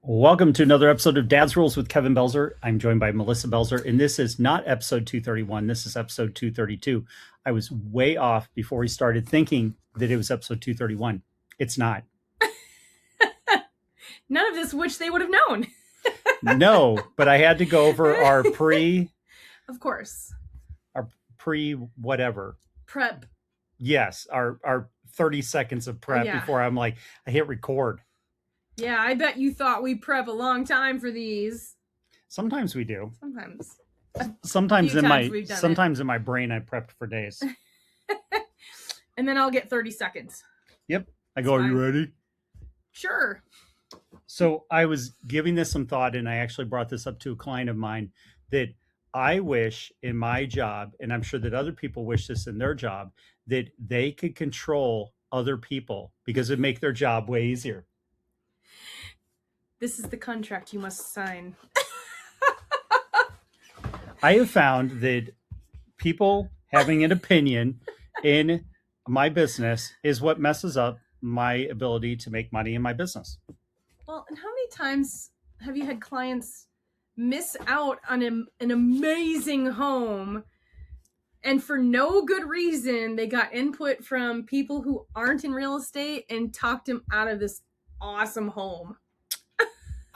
Welcome to another episode of Dad's Rules with Kevin Belzer. I'm joined by Melissa Belzer, and this is not episode 231. This is episode 232. I was way off before we started thinking that it was episode 231. It's not. None of this, which they would have known. No, but I had to go over our Of course. Our pre-whatever. Prep. Yes, our 30 seconds of prep before I'm like, I hit record. Yeah, I bet you thought we prep a long time for these. Sometimes we do. Sometimes in my brain I prepped for days. And then I'll get 30 seconds. Yep. I go, Are you ready? Sure. So I was giving this some thought, and I actually brought this up to a client of mine that I wish in my job, and I'm sure that other people wish this in their job, that they could control other people because it'd make their job way easier. This is the contract you must sign. I have found that people having an opinion in my business is what messes up my ability to make money in my business. Well, and how many times have you had clients miss out on an amazing home, and for no good reason they got input from people who aren't in real estate and talked them out of this awesome home?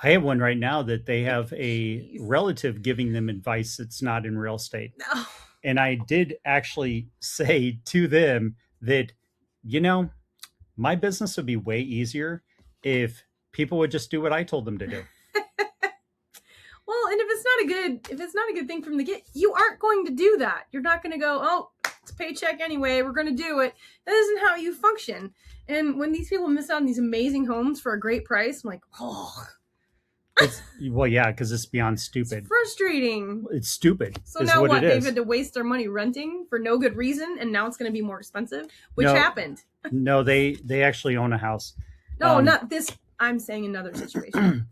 I have one right now that they have a relative giving them advice that's not in real estate. No. And I did actually say to them that, my business would be way easier if people would just do what I told them to do. Well, and if it's not a good thing from the get, you aren't going to do that. You're not going to go, oh, it's a paycheck anyway, we're going to do it. That isn't how you function. And when these people miss out on these amazing homes for a great price, I'm like, oh. Because it's beyond stupid. It's frustrating. It's stupid. So now what? They've had to waste their money renting for no good reason, and now it's going to be more expensive, which happened. No, they actually own a house. No, not this. I'm saying another situation.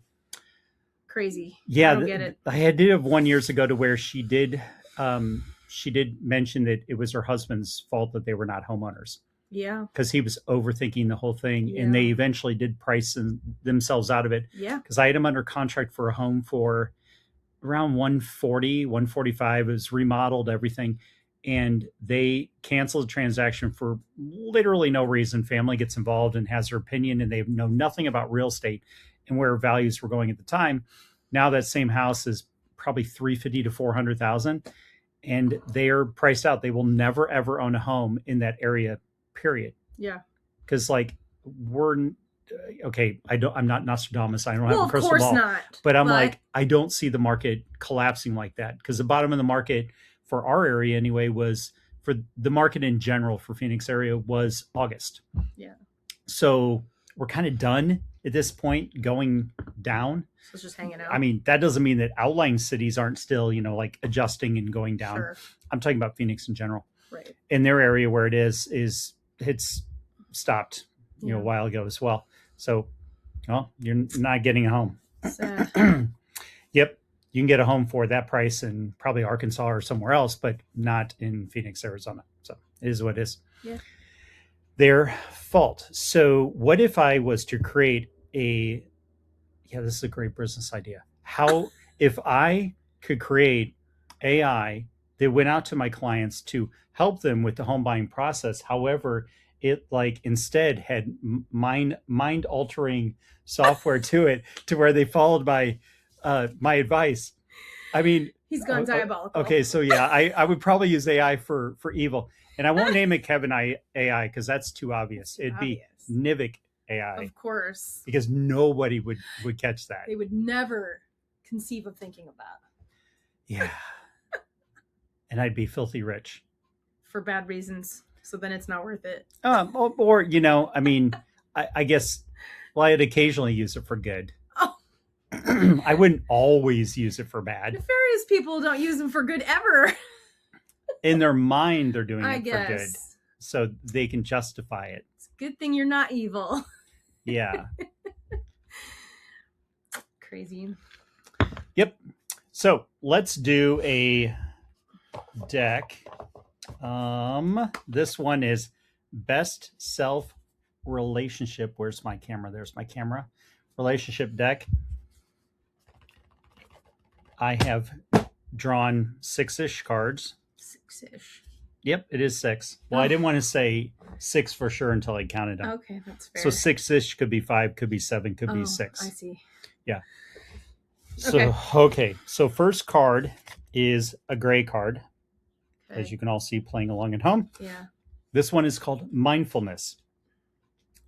Crazy. Yeah, I don't get it. I did have one years ago to where she did mention that it was her husband's fault that they were not homeowners. Yeah. Because he was overthinking the whole thing, and they eventually did price themselves out of it. Yeah. Because I had him under contract for a home for around 140, 145. It was remodeled, everything. And they canceled the transaction for literally no reason. Family gets involved and has their opinion, and they know nothing about real estate and where values were going at the time. Now that same house is probably $350,000 to $400,000, and they are priced out. They will never, ever own a home in that area. Period. Yeah. Because I'm not Nostradamus. I don't have a crystal ball. Of course not. But I don't see the market collapsing like that, because the bottom of the market for our area anyway was, for the market in general for Phoenix area, was August. Yeah. So we're kind of done at this point going down. So it's just hanging out. I mean, that doesn't mean that outlying cities aren't still, adjusting and going down. Sure. I'm talking about Phoenix in general. Right. In their area where it is it's stopped, a while ago as well. So, you're not getting a home. Yep. You can get a home for that price in probably Arkansas or somewhere else, but not in Phoenix, Arizona. So it is what it is. Yeah. Their fault. So what if I was to create this is a great business idea. How, if I could create AI that went out to my clients to help them with the home buying process. However, it instead had mind altering software to it, to where they followed my advice. I mean, he's gone diabolical. Okay. So I would probably use AI for evil, and I won't name it Kevin AI because that's too obvious. It'd be Nivik AI. Of course. Because nobody would catch that. They would never conceive of thinking of that. Yeah. And I'd be filthy rich. For bad reasons. So then it's not worth it. I guess, I'd occasionally use it for good. Oh. I wouldn't always use it for bad. Nefarious people don't use them for good ever. In their mind, they're doing it for good. So they can justify it. It's a good thing you're not evil. Yeah. Crazy. Yep. So let's do a deck. This one is best self relationship. Where's my camera? There's my camera. Relationship deck. I have drawn 6-ish cards. 6-ish. Yep, it is 6. Well, I didn't want to say 6 for sure until I counted them. Okay, that's fair. So 6-ish could be 5, could be 7, could be 6. I see. Yeah. So, okay. So first card is a gray card, as you can all see playing along at home. Yeah. This one is called mindfulness.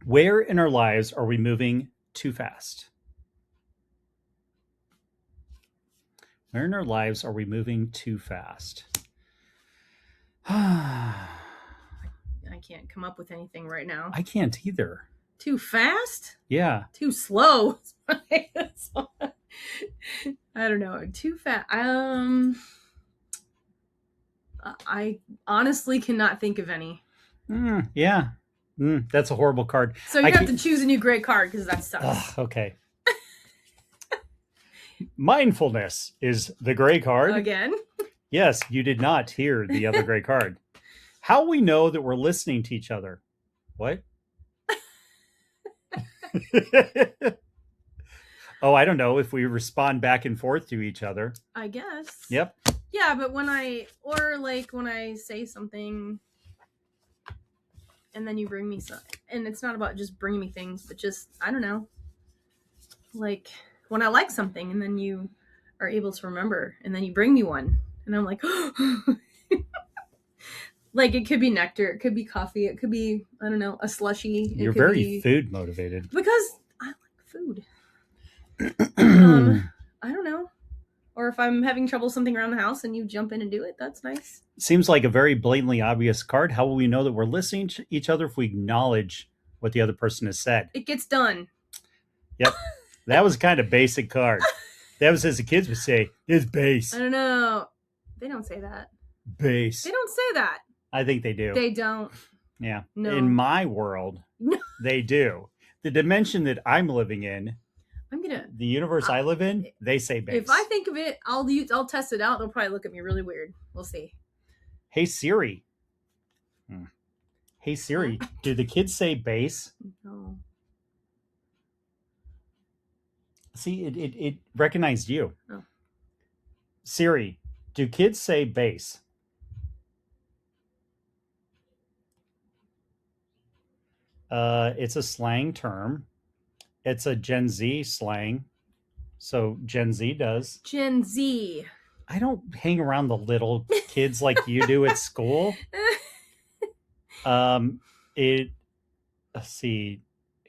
Where in our lives are we moving too fast? Where in our lives are we moving too fast? I can't come up with anything right now. I can't either. Too fast? Yeah. Too slow. I don't know. Too fast. I honestly cannot think of any. Yeah. That's a horrible card. So you have to choose a new gray card because that sucks. Okay. Mindfulness is the gray card. Again? Yes, you did not hear the other gray card. How we know that we're listening to each other? What? Oh, I don't know, if we respond back and forth to each other. I guess. Yep. Yeah, but when I say something and then you bring me some, and it's not about just bringing me things, but just, I don't know, like when I like something and then you are able to remember and then you bring me one and I'm like, like it could be nectar, it could be coffee, it could be, I don't know, a slushie. You're very food motivated. Because I like food. I don't know. Or if I'm having trouble with something around the house and you jump in and do it, that's nice. Seems like a very blatantly obvious card. How will we know that we're listening to each other if we acknowledge what the other person has said? It gets done. Yep. That was kind of basic card. That was as the kids would say, it's base. I don't know. They don't say that. Base. They don't say that. I think they do. They don't. Yeah. No. In my world, they do. The dimension that I'm living in, the universe I live in, they say base. If I think of it, I'll test it out. They'll probably look at me really weird. We'll see. Hey Siri. Hey Siri, do the kids say base? No. See, it recognized you. Oh. Siri, do kids say base? It's a slang term. It's a Gen Z slang. So Gen Z does. Gen Z. I don't hang around the little kids like you do at school. Let's see.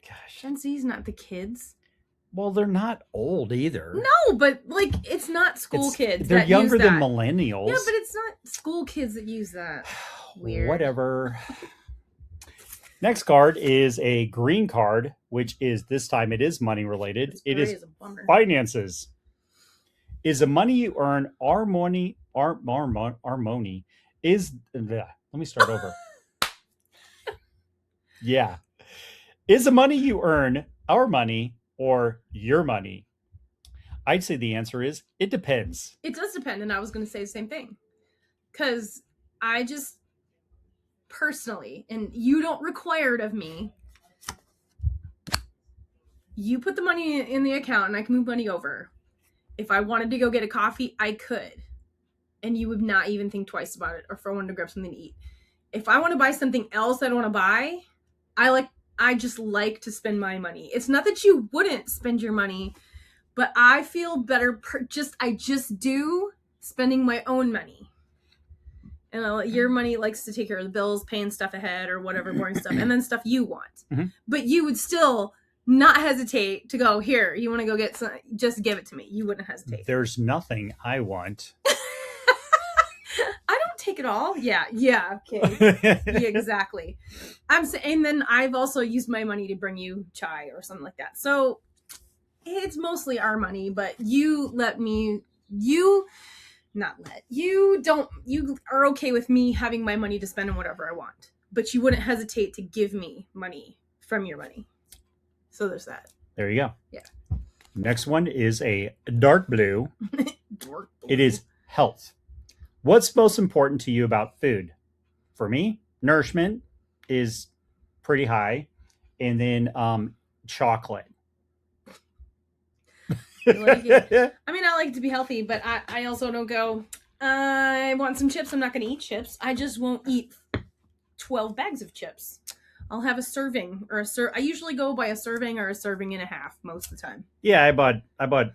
Gosh. Gen Z's not the kids. Well, they're not old either. No, but like it's not school kids. They're younger than millennials. Yeah, but it's not school kids that use that. Weird. Whatever. Next card is a green card, which is this time it is money related. It is finances. Is the money you earn our money? Is let me start over. Yeah. Is the money you earn our money or your money? I'd say the answer is it depends. It does depend, and I was going to say the same thing. Because I just personally, and you don't require it of me, you put the money in the account and I can move money over. If I wanted to go get a coffee, I could. And you would not even think twice about it, or if I wanted to grab something to eat. If I want to buy something else I don't want to buy, I just like to spend my money. It's not that you wouldn't spend your money, but I feel better I just do spending my own money. And your money likes to take care of the bills, paying stuff ahead or whatever boring stuff, and then stuff you want. Mm-hmm. But you would still not hesitate to go, here, you want to go get some, just give it to me. You wouldn't hesitate. There's nothing I want. I don't take it all. Yeah, okay. Yeah, exactly. I'm saying, and then I've also used my money to bring you chai or something like that. So it's mostly our money, but you are okay with me having my money to spend on whatever I want, but you wouldn't hesitate to give me money from your money. So there's that. There you go. Yeah. Next one is a dark blue. Dark blue. It is health. What's most important to you about food? For me, nourishment is pretty high, and then chocolate. I like like to be healthy, but I also don't go, I want some chips. I'm not going to eat chips. I just won't eat 12 bags of chips. I'll have a serving or I usually go by a serving or a serving and a half most of the time. Yeah, I bought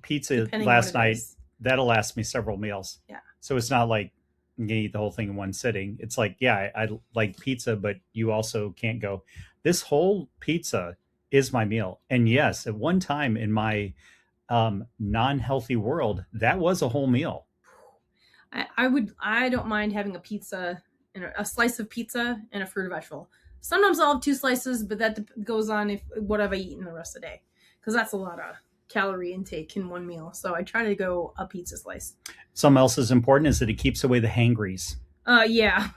pizza Depending last what it night. is. That'll last me several meals. Yeah. So it's not like I'm gonna eat the whole thing in one sitting. It's like, yeah, I like pizza, but you also can't go, this whole pizza is my meal. And yes, at one time in my non-healthy world, that was a whole meal. I don't mind having a pizza and a slice of pizza and a fruit or vegetable. Sometimes I'll have 2 slices, but that goes on if what have I eaten the rest of the day, because that's a lot of calorie intake in one meal. So I try to go a pizza slice. Something else is important is that it keeps away the hangries. Yeah.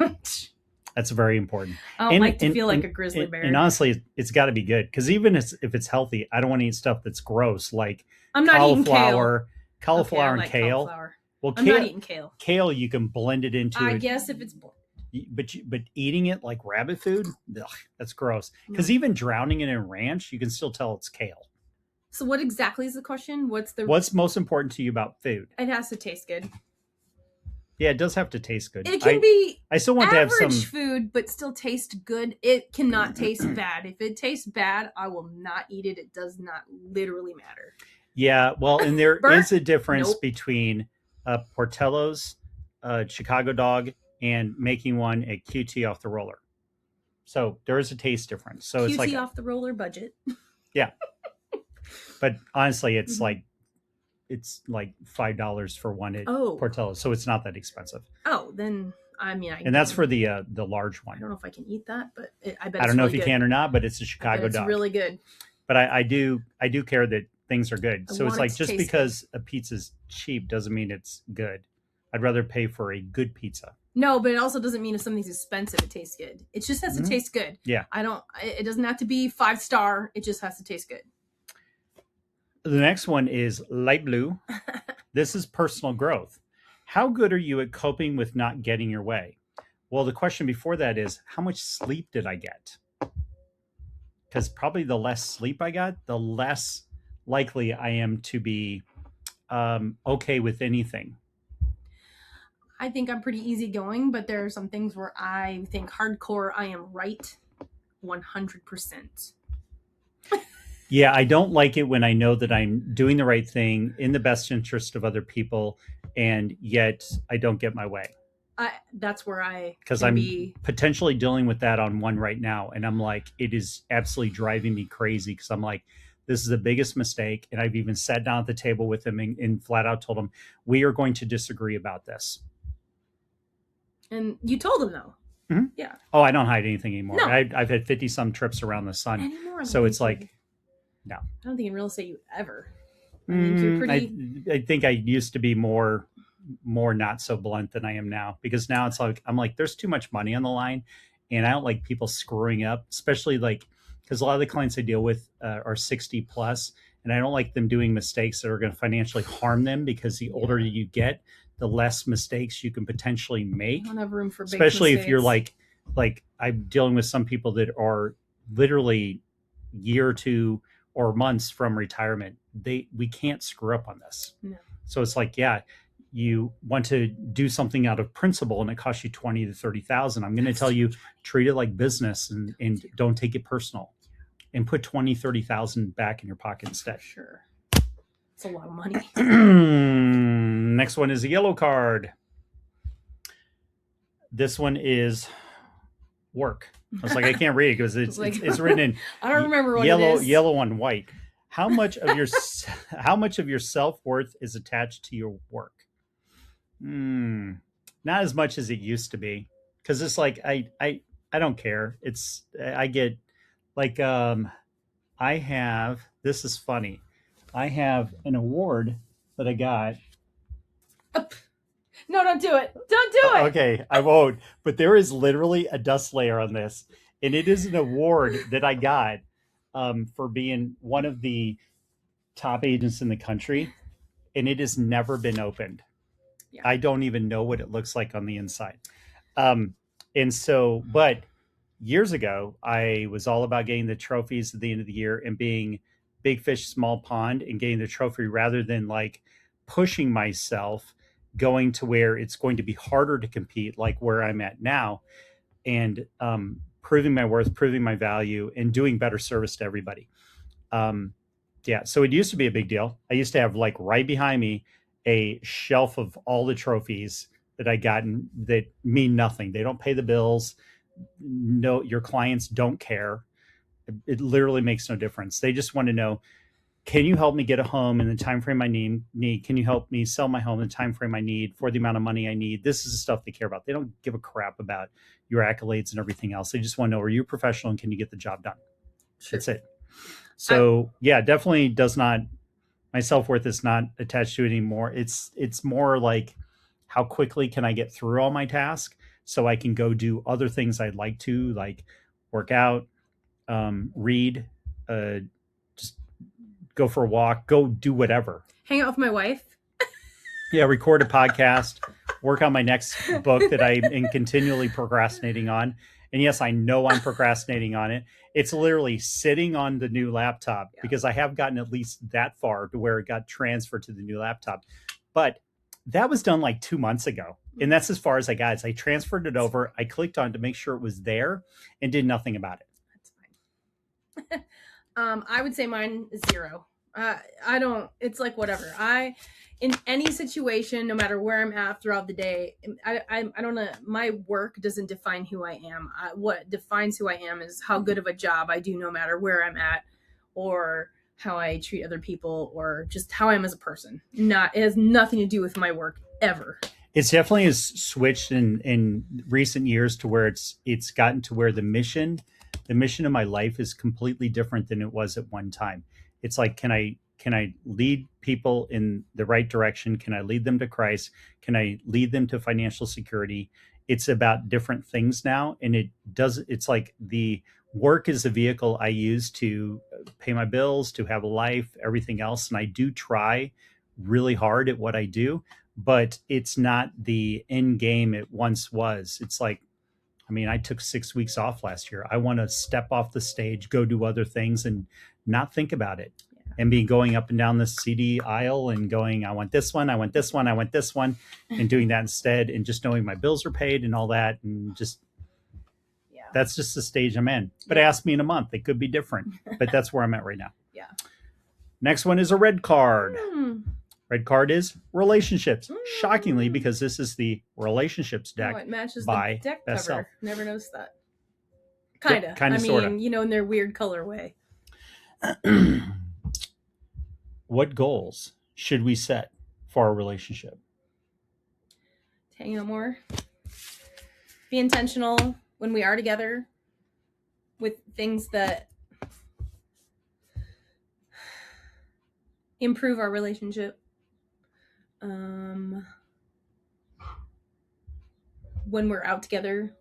That's very important. I don't like to feel like a grizzly bear. And honestly, it's got to be good, because even if it's healthy, I don't want to eat stuff that's gross, like I'm not eating kale. Cauliflower Okay, and kale. Cauliflower. Well, I'm not eating kale. Kale, you can blend it into. I guess if it's. But eating it like rabbit food, ugh, that's gross. Because even drowning it in ranch, you can still tell it's kale. So what exactly is the question? What's most important to you about food? It has to taste good. Yeah, it does have to taste good. It can be. I still want to have some food, but still taste good. It cannot taste bad. If it tastes bad, I will not eat it. It does not literally matter. Yeah, well, and there is a difference between Portillo's, Chicago dog, and making one at QT off the roller. So there is a taste difference. So QT it's like off the roller budget. Yeah. But honestly, it's like $5 for one at Portillo's. So it's not that expensive. Oh, then I mean, and that's for the large one. I don't know if I can eat that, but I bet I don't know if you can or not, but it's a Chicago dog. It's really good. But I do care that things are good. So it's like, just because good. A pizza's cheap doesn't mean it's good. I'd rather pay for a good pizza. No, but it also doesn't mean if something's expensive, it tastes good. It just has to taste good. Yeah. It doesn't have to be 5-star. It just has to taste good. The next one is light blue. This is personal growth. How good are you at coping with not getting your way? Well, the question before that is, how much sleep did I get? Because probably the less sleep I got, the less likely I am to be okay with anything. I think I'm pretty easygoing, but there are some things where I think hardcore I am right 100%. Yeah, I don't like it when I know that I'm doing the right thing in the best interest of other people, and yet I don't get my way. That's where because I'm potentially dealing with that on one right now, and I'm like, it is absolutely driving me crazy, because I'm like, this is the biggest mistake, and I've even sat down at the table with him and flat out told him, we are going to disagree about this. And you told him, though. Mm-hmm. Yeah. Oh, I don't hide anything anymore. No. I've had 50 some trips around the sun. So it's like, no. I don't think in real estate you ever. I think you're pretty. I think I used to be more not so blunt than I am now, because now it's like, I'm like, there's too much money on the line, and I don't like people screwing up, especially like, because a lot of the clients I deal with are 60 plus, and I don't like them doing mistakes that are going to financially harm them, because the older you get, the less mistakes you can potentially make. I don't have room for big especially mistakes. If you're like I'm dealing with some people that are literally year or two or months from retirement. We can't screw up on this. No. So it's like, yeah, you want to do something out of principle and it costs you 20 to 30,000. I'm going to tell you, treat it like business and don't take it personal, and put 20, 30,000 back in your pocket instead. Sure. It's a lot of money. Next one is a yellow card. This one is work. I was like, I can't read it because it's written in I don't remember what yellow, it is. yellow on white. How much of your self-worth is attached to your work? Not as much as it used to be, because it's like I don't care. I get like I have, this is funny. I have an award that I got. No, don't do it. Don't do it. Okay, I won't. But there is literally a dust layer on this. And it is an award that I got for being one of the top agents in the country. And it has never been opened. Yeah. I don't even know what it looks like on the inside. And so, but years ago, I was all about getting the trophies at the end of the year and being big fish, small pond, and getting the trophy rather than like pushing myself, going to where it's going to be harder to compete, like where I'm at now, and proving my worth, proving my value, and doing better service to everybody. Um, yeah, so it used to be a big deal. I used to have like right behind me a shelf of all the trophies that I gotten that mean nothing. They don't pay the bills. No, your clients don't care. It literally makes no difference. They just want to know, can you help me get a home in the time frame I need? Can you help me sell my home in the time frame I need for the amount of money I need? This is the stuff they care about. They don't give a crap about your accolades and everything else. They just want to know, are you a professional and can you get the job done? Sure. That's it. So yeah, definitely does not, my self-worth is not attached to it anymore. It's more like, how quickly can I get through all my tasks so I can go do other things I'd like to, like work out, read, just go for a walk, go do whatever. Hang out with my wife. Yeah, record a podcast, work on my next book that I'm continually procrastinating on. And yes, I know I'm procrastinating on it. It's literally sitting on the new laptop because I have gotten at least that far to where it got transferred to the new laptop. But that was done like 2 months ago. And that's as far as I got. Is I transferred it over. I clicked on to make sure it was there and did nothing about it. That's fine. I would say mine is 0. I don't, it's like whatever. In any situation, no matter where I'm at throughout the day, I don't know. My work doesn't define who I am. What defines who I am is how good of a job I do, no matter where I'm at, or how I treat other people, or just how I am as a person. It has nothing to do with my work ever. It's definitely has switched in recent years to where it's gotten to where the mission of my life is completely different than it was at one time. It's like, can I lead people in the right direction? Can I lead them to Christ? Can I lead them to financial security? It's about different things now. And it's like the work is the vehicle I use to pay my bills, to have a life, everything else. And I do try really hard at what I do, but it's not the end game it once was. It's like, I mean, I took 6 weeks off last year. I want to step off the stage, go do other things and not think about it. And be going up and down the CD aisle and going, I want this one, I want this one, I want this one, and doing that instead, and just knowing my bills are paid and all that. And just, that's just the stage I'm in. But ask me in a month, it could be different. But that's where I'm at right now. Yeah. Next one is a red card. Red card is relationships. Shockingly, because this is the relationships deck. It matches by the deck Best cover. Self. Never noticed that. Kind of. Kind of, sort of. In their weird colorway. What goals should we set for our relationship? Hang out more. Be intentional when we are together with things that improve our relationship. When we're out together,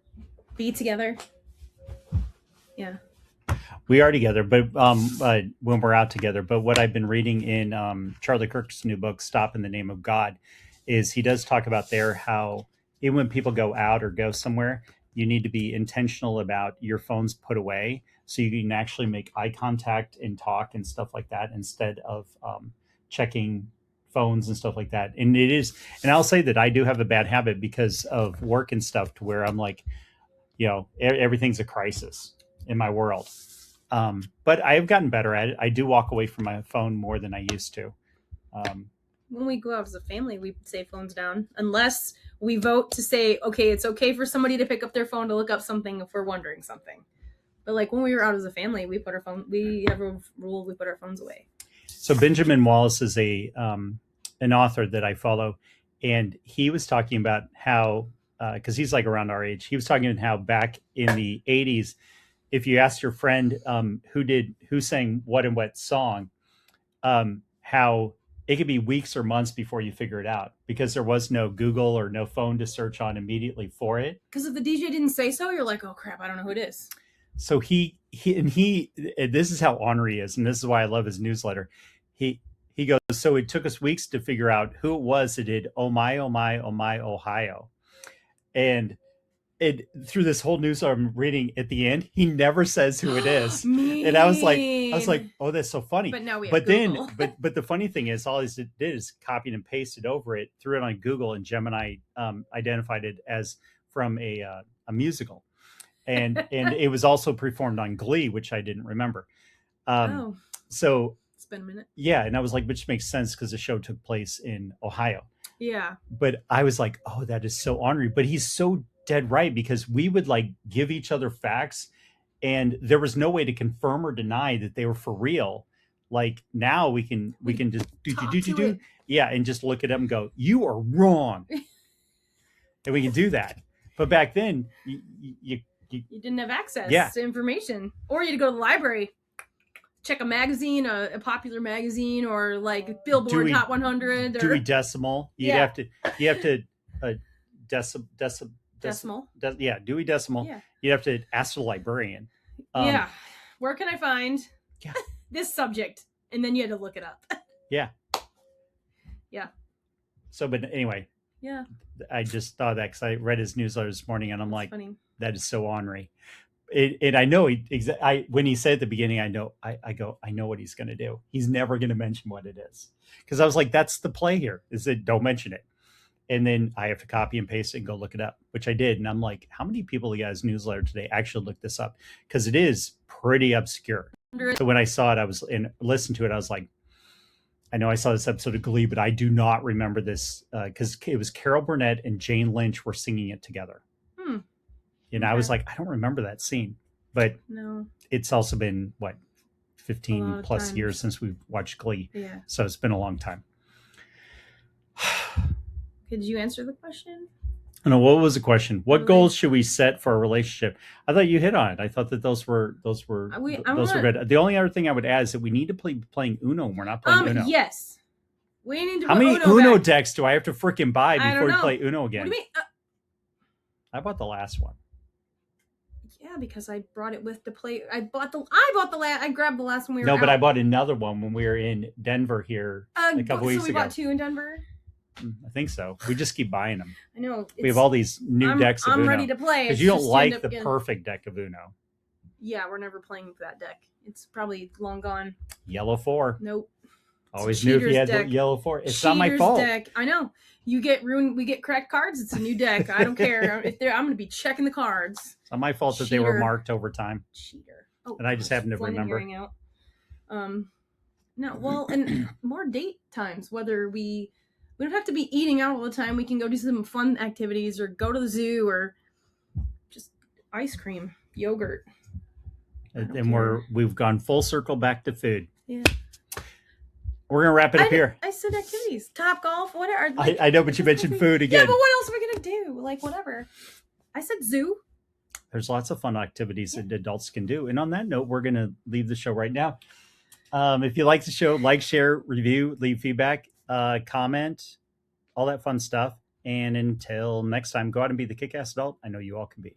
be together. Yeah. We are together, but when we're out together. But what I've been reading in Charlie Kirk's new book, Stop in the Name of God, is he does talk about there how even when people go out or go somewhere, you need to be intentional about your phone's put away so you can actually make eye contact and talk and stuff like that instead of checking phones and stuff like that. And I'll say that I do have a bad habit because of work and stuff to where I'm like, everything's a crisis in my world. But I've gotten better at it. I do walk away from my phone more than I used to. When we go out as a family, we say phones down, unless we vote to say, okay, it's okay for somebody to pick up their phone to look up something if we're wondering something. But like when we were out as a family, we have a rule, we put our phones away. So Benjamin Wallace is an author that I follow, and he was talking about how, because he's like around our age, he was talking about how back in the 80s, if you asked your friend who sang what and what song, how it could be weeks or months before you figure it out because there was no Google or no phone to search on immediately for it. Because if the DJ didn't say so, you're like, oh crap, I don't know who it is. So he this is how ornery he is, and this is why I love his newsletter. He goes, so it took us weeks to figure out who it was that did "Oh My, Oh My, Oh My, Ohio," and And through this whole news I'm reading, at the end, he never says who it is. Mean. And I was like, oh, that's so funny. But now we have But Google. then, but the funny thing is, all he did is copied and pasted over it, threw it on Google, and Gemini identified it as from a musical, and it was also performed on Glee, which I didn't remember. Oh, So it's been a minute. yeah, and I was like, which makes sense because the show took place in Ohio. Yeah. But I was like, oh, that is so ornery. But he's so dead right, because we would like give each other facts, and there was no way to confirm or deny that they were for real. Like now we can just do yeah, and just look at them and go, you are wrong, and we can do that. But back then, you didn't have access Yeah. to information, or you had to go to the library, check a magazine, a popular magazine, or like Billboard Dewey- Top 100. Or Dewey Decimal. You have to Decimal. Dewey Decimal. Yeah. You'd have to ask the librarian. Yeah. Where can I find Yeah. this subject? And then you had to look it up. Yeah. Yeah. So, but anyway, Yeah. I just thought that because I read his newsletter this morning, and I'm That's like, funny. that is so ornery. And I know when he said at the beginning, I know what he's going to do. He's never going to mention what it is, because I was like, that's the play here, is that don't mention it. And then I have to copy and paste it and go look it up, which I did. And I'm like, how many people got his newsletter today actually looked this up? Because it is pretty obscure. So when I saw it, and listened to it, I was like, I know I saw this episode of Glee, but I do not remember this because it was Carol Burnett and Jane Lynch were singing it together. And I was like, I don't remember that scene. But no, it's also been, what, 15 plus times. years since we've watched Glee. Yeah. So it's been a long time. Did you answer the question? No, what was the question? What goals should we set for a relationship? I thought you hit on it. I thought that those were good. The only other thing I would add is that we need to play playing Uno. We're not playing Uno. Yes. We need to. How many Uno decks do I have to freaking buy before we play Uno again? What do you mean? I bought the last one. Yeah, because I brought it with the play. I grabbed the last one we were. No, but I bought another one when we were in Denver here a couple weeks ago. So we bought two in Denver. I think so. We just keep buying them. I know. We have all these new decks of Uno. I'm ready to play. Because you don't like the perfect deck of Uno. Yeah, we're never playing that deck. It's probably long gone. Yellow 4. Nope. Always knew if you had the yellow 4. It's not my fault. Deck. I know. You get ruined. We get cracked cards. It's a new deck. I don't care. I'm going to be checking the cards. It's not my fault that they were marked over time. Cheater. Oh, and I just happen to remember. No, well, and more date times. Whether we don't have to be eating out all the time. We can go do some fun activities, or go to the zoo, or just ice cream, yogurt. And we've gone full circle back to food. Yeah. We're gonna wrap it up here. I said activities, Top Golf, whatever. I know, but you mentioned food again. Yeah, but what else are we gonna do? Like whatever. I said zoo. There's lots of fun activities that adults can do. And on that note, we're gonna leave the show right now. If you like the show, like, share, review, leave feedback, comment, all that fun stuff. And until next time, go out and be the kick-ass adult I know you all can be.